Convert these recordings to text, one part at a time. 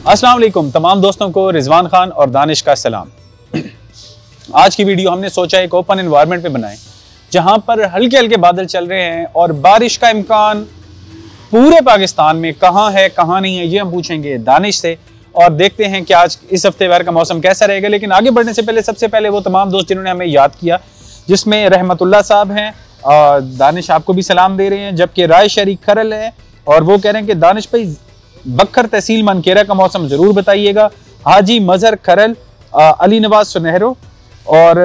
अस्सलाम वालेकुम तमाम दोस्तों को रिजवान खान और दानिश का सलाम। आज की वीडियो हमने सोचा एक ओपन एनवायरनमेंट में बनाएं जहां पर हल्के हल्के बादल चल रहे हैं और बारिश का इम्कान पूरे पाकिस्तान में कहां है कहां नहीं है, ये हम पूछेंगे दानिश से और देखते हैं कि आज इस हफ्ते भर का मौसम कैसा रहेगा। लेकिन आगे बढ़ने से पहले सबसे पहले वो तमाम दोस्त जिन्होंने हमें याद किया, जिसमें रहमतुल्लाह साहब हैं, दानिश आपको भी सलाम दे रहे हैं, जबकि राय शरीक खरल है और वो कह रहे हैं कि दानिश भाई बखर तहसील मनकेरा का मौसम जरूर बताइएगा। हाजी मजहर खरल, अली नवाज सुनहरो और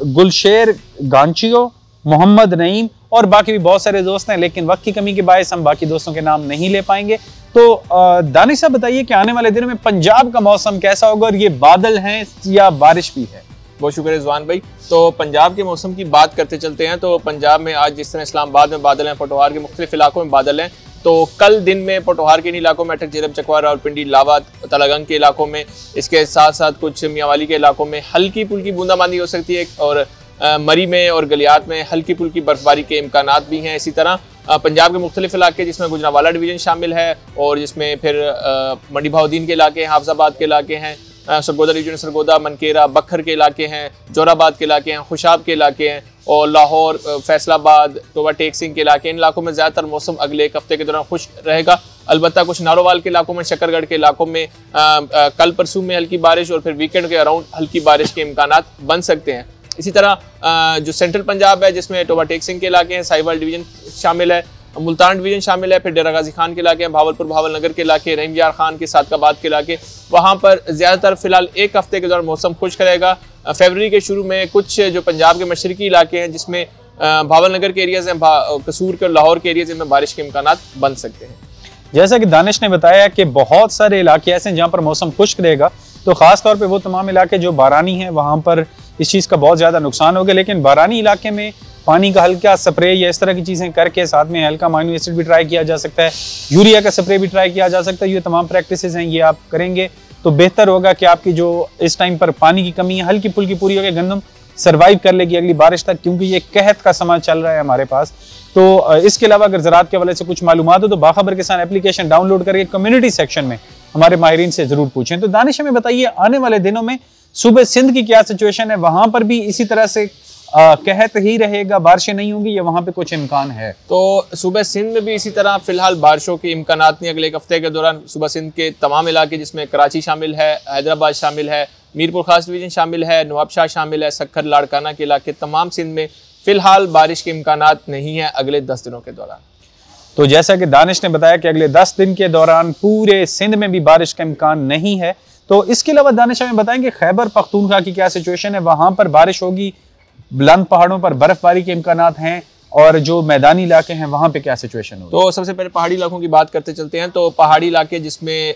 गुलशेर गांचियो, मोहम्मद नईम और बाकी भी बहुत सारे दोस्त हैं, लेकिन वक्त की कमी के बायस हम बाकी दोस्तों के नाम नहीं ले पाएंगे। तो दानिश साहब बताइए कि आने वाले दिनों में पंजाब का मौसम कैसा होगा और ये बादल हैं या बारिश भी है? बहुत शुक्रिया रिजवान भाई। तो पंजाब के मौसम की बात करते चलते हैं। तो पंजाब में आज जिस तरह इस्लामाबाद में बादल हैं, पोटोहार के मुख्तलिफ इलाकों में बादल हैं, तो कल दिन में पोटोहार के इन इलाकों में अटक जेरब चकवार और पिंडी लावात तलागंग के इलाकों में, इसके साथ साथ कुछ मियांवाली के इलाकों में हल्की फुल्की बूंदाबांदी हो सकती है और मरी में और गलियात में हल्की फुल्की बर्फबारी के इम्कानात भी हैं। इसी तरह पंजाब के मुख्तलिफ इलाके जिसमें गुजरांवाला डिवीजन शामिल है और जिसमें फिर मंडी बहाउद्दीन के इलाके हैं, हाफजाबाद के इलाके हैं, सरगोदा डिवीजन सरगोदा, मनकेरा, बखर के इलाके हैं, जोराबाद के इलाके हैं, खुशाब के इलाके हैं और लाहौर, फैसलाबाद, टोबा टेक सिंह के इलाके। इन इलाकों में ज़्यादातर मौसम अगले एक हफ्ते के दौरान खुश्क रहेगा। अलबत्ता कुछ नारोवाल के इलाकों में, शकरगढ़ के इलाकों में कल परसों में हल्की बारिश और फिर वीकेंड के अराउंड हल्की बारिश के इम्कानात बन सकते हैं। इसी तरह जो सेंट्रल पंजाब है जिसमें टोबा टेक सिंह के इलाके हैं, साहिवाल डिवीजन शामिल है, मुल्तान डिवीजन शामिल है, फिर डेरा गाजी खान के इलाके हैं, भावलपुर भावल नगर के इलाके, रहीम यार खान के सादकाबाद के इलाके, वहाँ पर ज़्यादातर फिलहाल एक हफ्ते के दौरान मौसम खुश्क रहेगा। फरवरी के शुरू में कुछ जो पंजाब के मशरकी इलाके हैं जिसमें भावल नगर के एरियाज हैं, कसूर के और लाहौर के एरियाज में बारिश के इम्कानात बन सकते हैं। जैसा कि दानिश ने बताया कि बहुत सारे इलाके ऐसे हैं जहाँ पर मौसम खुश्क रहेगा, तो ख़ास तौर पे वो तमाम इलाके जो बारानी हैं वहाँ पर इस चीज़ का बहुत ज़्यादा नुकसान होगा। लेकिन बारानी इलाके में पानी का हल्का स्प्रे या इस तरह की चीज़ें करके साथ में हल्का अमाइनो एसिड भी ट्राई किया जा सकता है, यूरिया का स्प्रे भी ट्राई किया जा सकता है। ये तमाम प्रैक्टिसेस हैं, ये आप करेंगे तो बेहतर होगा कि आपकी जो इस टाइम पर पानी की कमी है हल्की फुल्की पूरी होगी, गंदम सर्वाइव कर लेगी अगली बारिश तक, क्योंकि ये कहत का समय चल रहा है हमारे पास। तो इसके अलावा अगर ज़राअत के हवाले से कुछ मालूमात हो तो बाखबर किसान एप्लीकेशन डाउनलोड करके कम्युनिटी सेक्शन में हमारे माहिरीन से ज़रूर पूछें। तो दानिश हमें बताइए आने वाले दिनों में सूबे सिंध की क्या सिचुएशन है, वहाँ पर भी इसी तरह से कहत ही रहेगा, बारिशें नहीं होंगी या वहाँ पे कुछ इम्कान है? तो सूबा सिंध में भी इसी तरह फिलहाल बारिशों के इम्कानात नहीं। अगले एक हफ्ते के दौरान सूबा सिंध के तमाम इलाके जिसमें कराची शामिल है, हैदराबाद शामिल है, मीरपुर खास डिवीजन शामिल है, नवाबशाह शामिल है, सक्खर लाड़काना के इलाके, तमाम सिंध में फिलहाल बारिश के इम्कानात नहीं है अगले 10 दिनों के दौरान। तो जैसा कि दानिश ने बताया कि अगले 10 दिन के दौरान पूरे सिंध में भी बारिश का इम्कान नहीं है। तो इसके अलावा दानिश हमें बताएंगे खैबर पख्तूनख्वा की क्या सिचुएशन है, वहाँ पर बारिश होगी, बुलंद पहाड़ों पर बर्फबारी के इम्कानात हैं और जो मैदानी इलाके हैं वहाँ पे क्या सिचुएशन होगी? तो सबसे पहले पहाड़ी इलाकों की बात करते चलते हैं। तो पहाड़ी इलाके जिसमें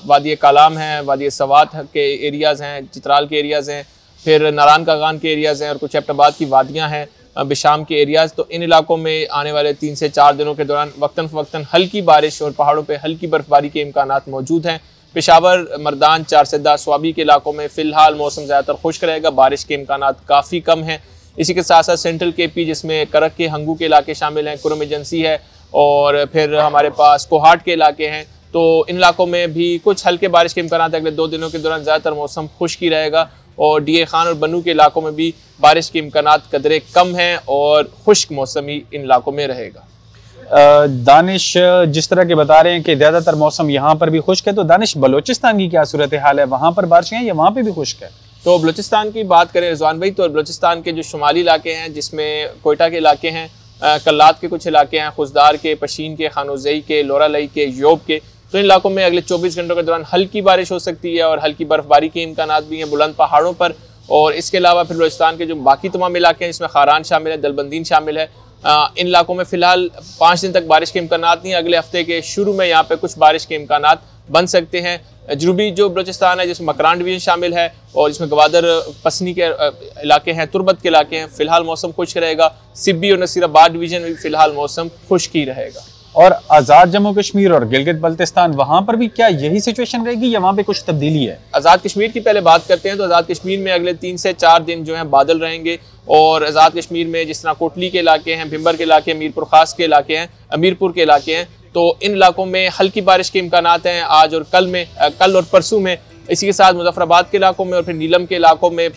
वादी कालाम है, वादी सवात के एरियाज़ हैं, चित्राल के एरियाज़ हैं, फिर नारायण कागान के एरियाज़ हैं और कुछ एबटाबाद की वादियाँ हैं, बिशाम के एरियाज़। तो इन इलाकों में आने वाले 3 से 4 दिनों के दौरान वक्तन फ़वक्तन हल्की बारिश और पहाड़ों पर हल्की बर्फबारी के इम्कानात मौजूद हैं। पेशावर, मर्दान, चारसदा, स्वाबी के इलाकों में फ़िलहाल मौसम ज़्यादातर खुश्क रहेगा, बारिश के इम्कानात काफ़ी कम हैं। इसी के साथ साथ सेंट्रल केपी जिसमें करक के, हंगू के इलाके शामिल हैं, कुरम एजेंसी है और फिर हमारे पास कोहाट के इलाके हैं। तो इन इलाकों में भी कुछ हल्के बारिश के इम्कानात अगले 2 दिनों के दौरान ज़्यादातर मौसम खुश्क ही रहेगा और डीए खान और बनू के इलाकों में भी बारिश के इम्कानात कदरे कम हैं और खुश्क मौसम ही इन इलाकों में रहेगा। दानिश जिस तरह के बता रहे हैं कि ज़्यादातर मौसम यहाँ पर भी खुश्क है, तो दानिश बलोचिस्तान की क्या सूरत हाल है, वहाँ पर बारिशें हैं या वहाँ पर भी खुश्क है? तो बलूचिस्तान की बात करें रिजवान भाई, तो बलूचिस्तान के जो शुमाली इलाके हैं जिसमें कोयटा के इलाके हैं, कल्लात के कुछ इलाके हैं, खुशदार के, पशीन के, खानोजई के, लोरालई के, योब के, तो इन इलाकों में अगले 24 घंटों के दौरान हल्की बारिश हो सकती है और हल्की बर्फबारी के इम्कानात भी हैं बुलंद पहाड़ों पर। और इसके अलावा फिर बलूचिस्तान के जो बाकी तमाम इलाके हैं जिसमें खारान शामिल है, दलबंदीन शामिल है, इन इलाकों में फ़िलहाल 5 दिन तक बारिश के इम्कानात नहीं। अगले हफ्ते के शुरू में यहाँ पे कुछ बारिश के इम्कानात बन सकते हैं। जनूबी जो बलूचिस्तान है जिसमें मकरान डिवीजन शामिल है और जिसमें गवादर, पसनी के इलाके हैं, तुर्बत के इलाके हैं, फ़िलहाल मौसम खुश्क रहेगा। सिब्बी और नसीराबाद डिवीजन में फ़िलहाल मौसम खुश्क ही रहेगा। और आज़ाद जम्मू कश्मीर और गिलगित बल्तिस्तान वहाँ पर भी क्या यही सिचुएशन रहेगी या वहाँ पे कुछ तब्दीली है? आज़ाद कश्मीर की पहले बात करते हैं। तो आज़ाद कश्मीर में अगले 3 से 4 दिन जो है बादल रहेंगे और आज़ाद कश्मीर में जिस तरह कोटली के इलाके हैं, भिम्बर के इलाके हैं, मीरपुर खास के इलाके हैं, मीरपुर के इलाके हैं, तो इन इलाकों में हल्की बारिश के इम्कानात हैं आज और कल और परसों में। इसी के साथ मुजफ्फराबाद के इलाकों में और फिर नीलम के इलाकों में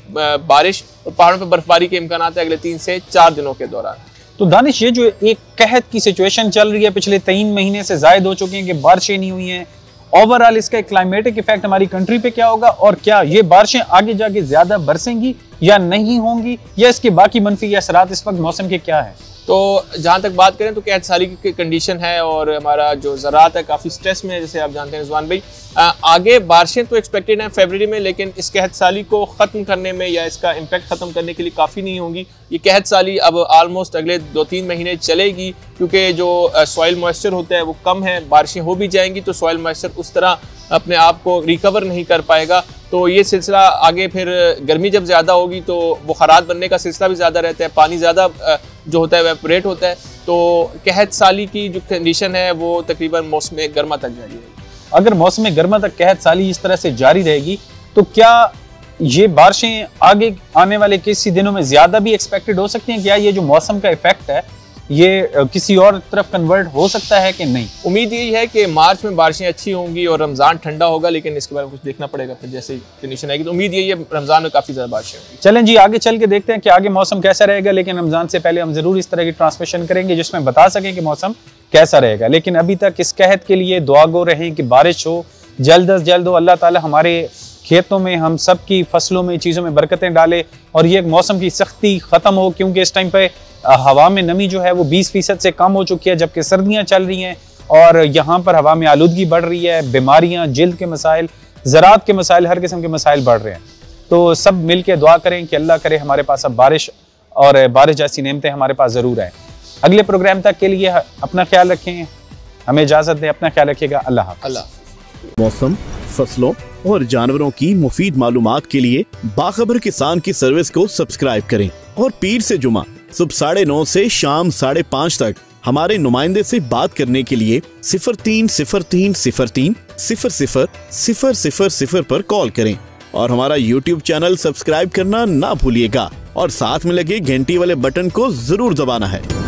बारिश और पहाड़ों पर बर्फबारी के इम्कानात है अगले 3 से 4 दिनों के दौरान। तो दानिश, ये जो एक कहत की सिचुएशन चल रही है, पिछले 3 महीने से जायद हो चुके हैं कि बारिशें नहीं हुई हैं, ओवरऑल इसका एक क्लाइमेटिक इफेक्ट हमारी कंट्री पे क्या होगा, और क्या ये बारिशें आगे जाके ज्यादा बरसेंगी या नहीं होंगी, या इसके बाकी मनफी असरात इस वक्त मौसम के क्या है? तो जहाँ तक बात करें तो कहत साली की कंडीशन है और हमारा जो ज़राअत है काफ़ी स्ट्रेस में है, जैसे आप जानते हैं रिजवान भाई। आगे बारिशें तो एक्सपेक्टेड हैं फरवरी में, लेकिन इस कहत साली को ख़त्म करने में या इसका इम्पैक्ट ख़त्म करने के लिए काफ़ी नहीं होंगी। ये कहत साली अब आलमोस्ट अगले 2-3 महीने चलेगी, क्योंकि जो सॉइल मॉइस्चर होता है वो कम है। बारिशें हो भी जाएंगी तो सॉइल मॉइस्चर उस तरह अपने आप को रिकवर नहीं कर पाएगा। तो ये सिलसिला आगे फिर गर्मी जब ज़्यादा होगी तो बुखारात बनने का सिलसिला भी ज़्यादा रहता है, पानी ज़्यादा जो होता है वेपोरेट होता है। तो कहत साली की जो कंडीशन है वो तकरीबन मौसम गर्मा तक जारी रहेगी। अगर मौसम गर्मा तक कहत साली इस तरह से जारी रहेगी तो क्या ये बारिशें आगे आने वाले किसी दिनों में ज्यादा भी एक्सपेक्टेड हो सकती हैं? क्या ये जो मौसम का इफेक्ट है ये किसी और तरफ कन्वर्ट हो सकता है कि नहीं? उम्मीद यही है कि मार्च में बारिशें अच्छी होंगी और रमज़ान ठंडा होगा, लेकिन इसके बारे में कुछ देखना पड़ेगा फिर जैसे कंडीशन आएगी। तो उम्मीद यही है रमज़ान में काफ़ी ज़्यादा बारिशें होंगी। चलें जी, आगे चल के देखते हैं कि आगे मौसम कैसा रहेगा, लेकिन रमज़ान से पहले हम ज़रूर इस तरह की ट्रांसमिशन करेंगे जिसमें बता सकें कि मौसम कैसा रहेगा। लेकिन अभी तक इस कहत के लिए दुआगो रहें कि बारिश हो, जल्द अज जल्द हो, अल्लाह ताला हमारे खेतों में, हम सब की फसलों में, चीज़ों में बरकतें डाले और ये मौसम की सख्ती ख़त्म हो, क्योंकि इस टाइम पे हवा में नमी जो है वो 20% से कम हो चुकी है, जबकि सर्दियाँ चल रही हैं और यहाँ पर हवा में आलूदगी बढ़ रही है, बीमारियाँ, जिल्द के मसाइल, ज़राअत के मसाइल, हर किस्म के मसाइल बढ़ रहे हैं। तो सब मिल के दुआ करें कि अल्लाह करे हमारे पास अब बारिश और बारिश जैसी नेमतें हमारे पास ज़रूर आएँ। अगले प्रोग्राम तक के लिए अपना ख्याल रखें, हमें इजाज़त दें, अपना ख्याल रखिएगा। अल्लाह हाफ़िज़। मौसम, फसलों और जानवरों की मुफीद मालूमात के लिए बाखबर किसान की सर्विस को सब्सक्राइब करें और पीर से जुमा सुबह 9:30 से शाम 5:30 तक हमारे नुमाइंदे से बात करने के लिए 0303030000 पर कॉल करें और हमारा YouTube चैनल सब्सक्राइब करना ना भूलिएगा और साथ में लगे घंटी वाले बटन को जरूर दबाना है।